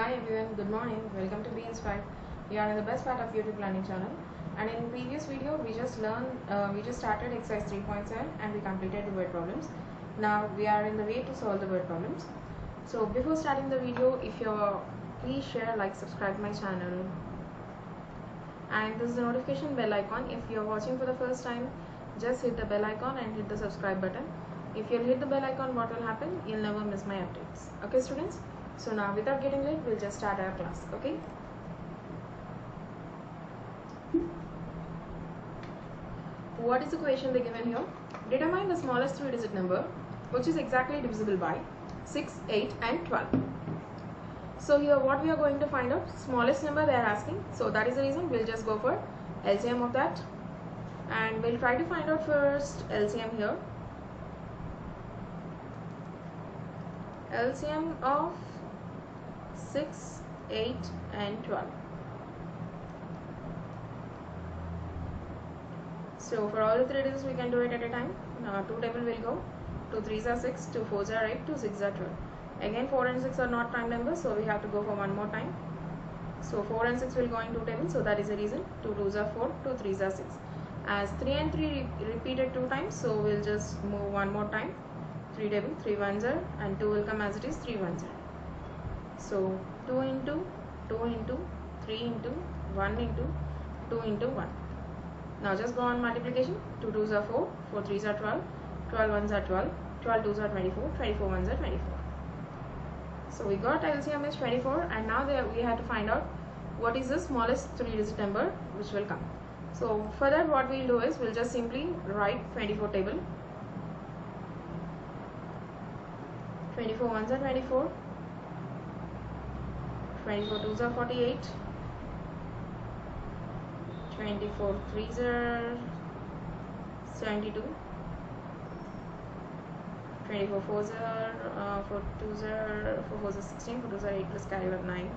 Hi everyone, good morning. Welcome to Be Inspired. We are in the best part of YouTube learning channel. And in previous video, we just started exercise 3.7 and we completed the word problems. Now we are in the way to solve the word problems. So before starting the video, if you're please share, like, subscribe my channel. And this is the notification bell icon. If you're watching for the first time, just hit the bell icon and hit the subscribe button. If you'll hit the bell icon, what will happen? You'll never miss my updates. Okay, students? So now without getting late, we'll just start our class. Okay? What is the question they given here? Determine the smallest three-digit number which is exactly divisible by 6, 8 and 12. So here what we are going to find out, smallest number they are asking. So that is the reason we'll just go for LCM of that. And we'll try to find out first LCM here. LCM of 6, 8 and 12. So for all the three digits we can do it at a time. Now 2 table will go. 2 3s are 6, 2 4s are 8, 2 6s are 12. Again 4 and 6 are not prime numbers, so we have to go for one more time. So 4 and 6 will go in 2 tables, so that is the reason. 2 2s are 4, 2 3s are 6. As 3 and 3 repeated 2 times, so we'll just move one more time. 3 table, 3 1s are, and 2 will come as it is, 3 1s are. So 2 into 2 into 3 into 1 into 2 into 1. Now just go on multiplication. 2 2s are 4, 4 3s are 12, 12 1s are 12, 12 2s are 24, 24 1s are 24. So we got LCM is 24, and now we have to find out what is the smallest three-digit number which will come. So for that what we'll do is we'll just simply write 24 table. 24 1s are 24, 24 2s are 48, 24 3s are 72, 24 4s are 4 2s are 4 4s are 16, 4 2s are 8 plus carry over 9,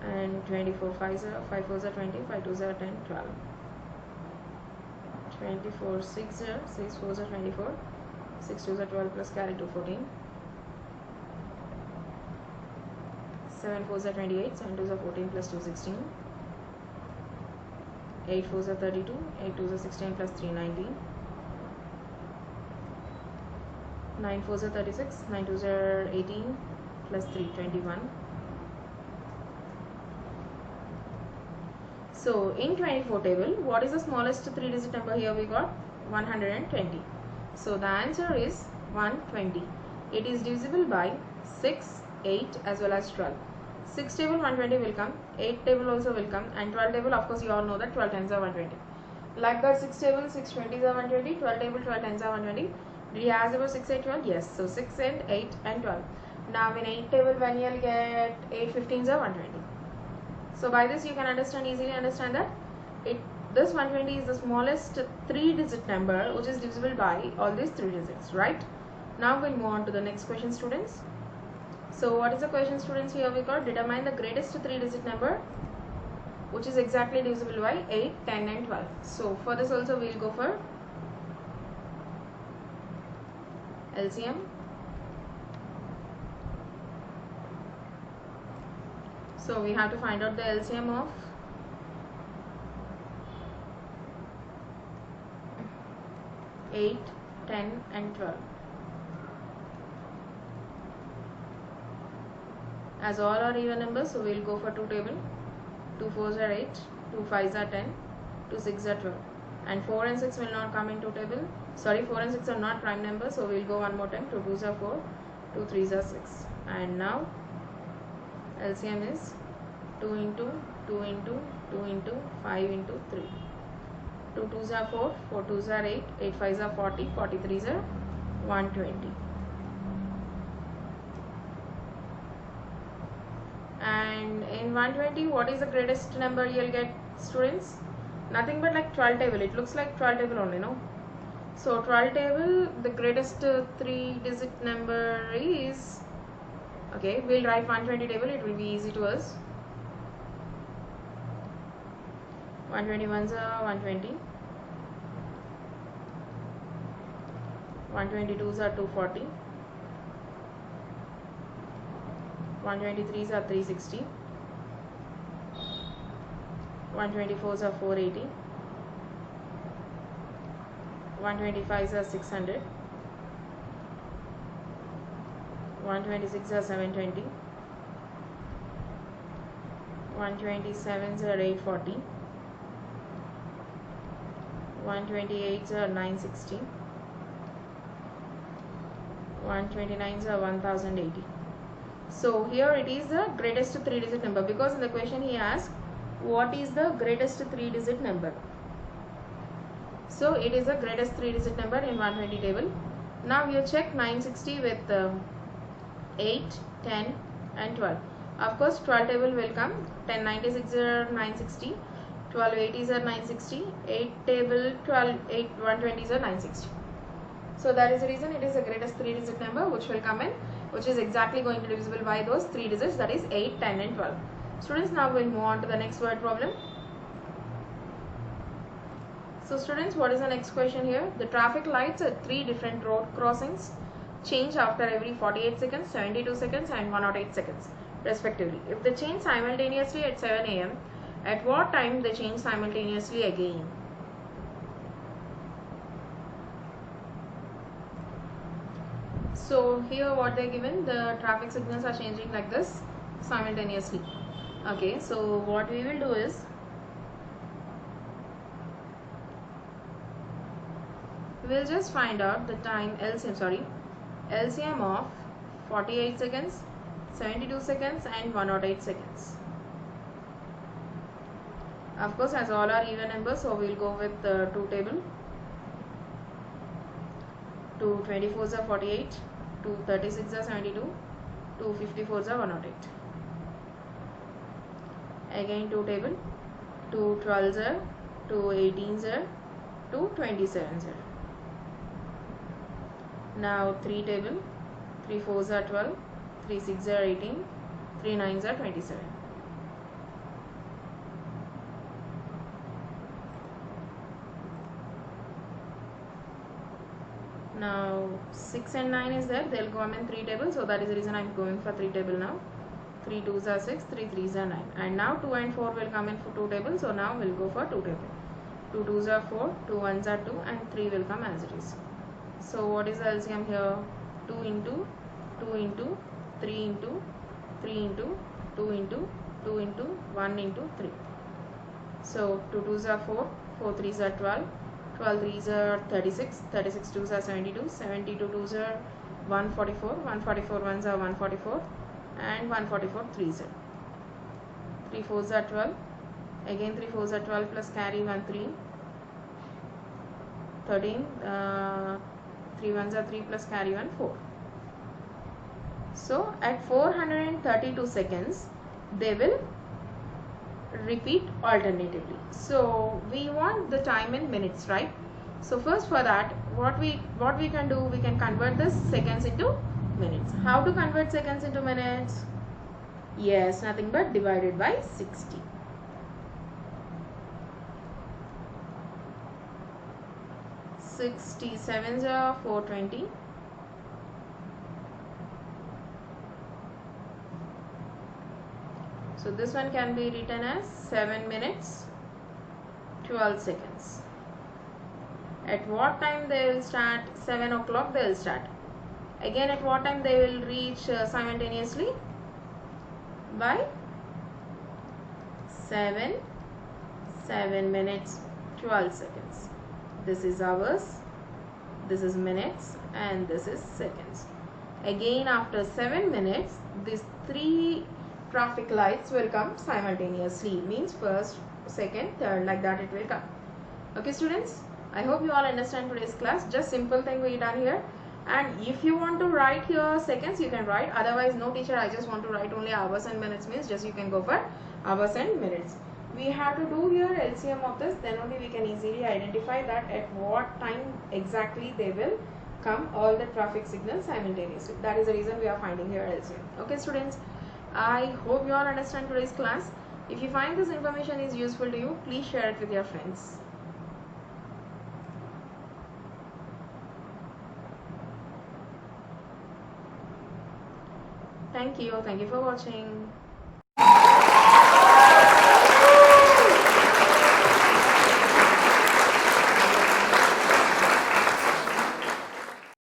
and 24 5s are 5 4s are 20, 5 2s are 10, 12, 24 6 are 6 4s are 24, 6 2s are 12 plus carry to 14, 7 4s are 28, 7 2s are 14 plus 2 16, 8 4s are 32, 8 2s are 16 plus 3 19, 9 4s are 36, 9 2s are 18 plus 3 21. So in 24 table, what is the smallest three-digit number here? We got 120. So the answer is 120. It is divisible by 6, 8 as well as 12. 6 table 120 will come, 8 table also will come, and 12 table, of course you all know that 12 times are 120. Like that 6 table 6 20s are 120, 12 table 12 times are 120. Did you ask about 6, 8, 12? Yes. So 6 and 8 and 12. Now in 8 table when you'll get 8 15s are 120. So by this you can easily understand that this 120 is the smallest three-digit number which is divisible by all these three digits, right? Now we'll move on to the next question, students. So what is the question, students? Here we got determine the greatest three-digit number which is exactly divisible by 8, 10 and 12. So for this also we'll go for LCM. So we have to find out the LCM of 8, 10 and 12. As all are even numbers, so we'll go for 2 table. 2 4s are 8, 2 5s are 10, 2 6s are 12. And 4 and 6 will not come in 2 table. Sorry, 4 and 6 are not prime numbers, so we'll go one more time. 2 2s are 4, 2 3s are 6. And now LCM is 2 into 2 into 2 into 5 into 3. 2 2s are 4, 4 2s are 8, 8 5s are 40, 43s are 120. And in 120, what is the greatest number you'll get, students? Nothing but like 12 table. It looks like 12 table only, no? So 12 table, the greatest three-digit number is, okay, we'll write 120 table. It will be easy to us. 121s are 120. 122s are 240. 123s are 360, 124s are 480, 125s are 600, 126 are 720, 127s are 840, 128s are 960, 129s are 1080. So here it is the greatest 3-digit number, because in the question he asked what is the greatest 3-digit number. So it is the greatest 3-digit number in 120 table. Now we will check 960 with 8, 10 and 12. Of course 12 table will come. 1096 are 960, 1280s are 960, 8 table 120s are 960. So that is the reason it is the greatest 3-digit number which will come in, which is exactly going to be divisible by those 3 digits, that is 8, 10 and 12. Students, now we will move on to the next word problem. So students, what is the next question here? The traffic lights at 3 different road crossings change after every 48 seconds, 72 seconds and 108 seconds respectively. If they change simultaneously at 7 am, at what time they change simultaneously again? So here what they are given, the traffic signals are changing like this simultaneously. Okay, so what we will do is, we will just find out the time LCM of 48 seconds, 72 seconds and 108 seconds. Of course, as all are even numbers, so we will go with the 2 table. 2 24s are 48, 2 36s are 72, 2 54s are 108. Again 2 table, 2 12s are, 2 18s are, 2 27s are. Now 3 table, 3 4s are 12, 3 6s are 18, 3 9s are 27. Now 6 and 9 is there, they will come in 3 tables, so that is the reason I am going for 3 table now. 3 2s are 6, 3 3s are 9, and now 2 and 4 will come in for 2 tables, so now we will go for 2 table. 2 2s are 4, 2 1s are 2 and 3 will come as it is. So what is the LCM here? 2 into 2 into 3 into 3 into 2 into 2 into 1 into 3. So 2 2s are 4, 4 3s are 12, 12 3s are 36, 36 2s are 72, 72 2s are 144, 144 1s are 144 and 144 3s are. 3 4s are 12, again 3 4s are 12 plus carry 1 3, 13, 3 1s are 3 plus carry 1 4. So at 432 seconds they will repeat alternatively. So we want the time in minutes, right? So first for that, what we can do, we can convert this seconds into minutes. How to convert seconds into minutes? Yes, nothing but divided by 60. Sevens are 420. So this one can be written as 7 minutes 12 seconds. At what time they will start? 7 o'clock they will start. Again at what time they will reach simultaneously? By 7 minutes 12 seconds. This is hours, this is minutes and this is seconds. Again after 7 minutes, these 3 traffic lights will come simultaneously, means first, second, third, like that it will come. Okay students, I hope you all understand today's class. Just simple thing we done here, and if you want to write here seconds you can write, otherwise no teacher, I just want to write only hours and minutes, means just you can go for hours and minutes. We have to do here LCM of this, then only we can easily identify that at what time exactly they will come all the traffic signals simultaneously. That is the reason we are finding here LCM. Okay students, I hope you all understand today's class. If you find this information is useful to you, please share it with your friends. Thank you for watching.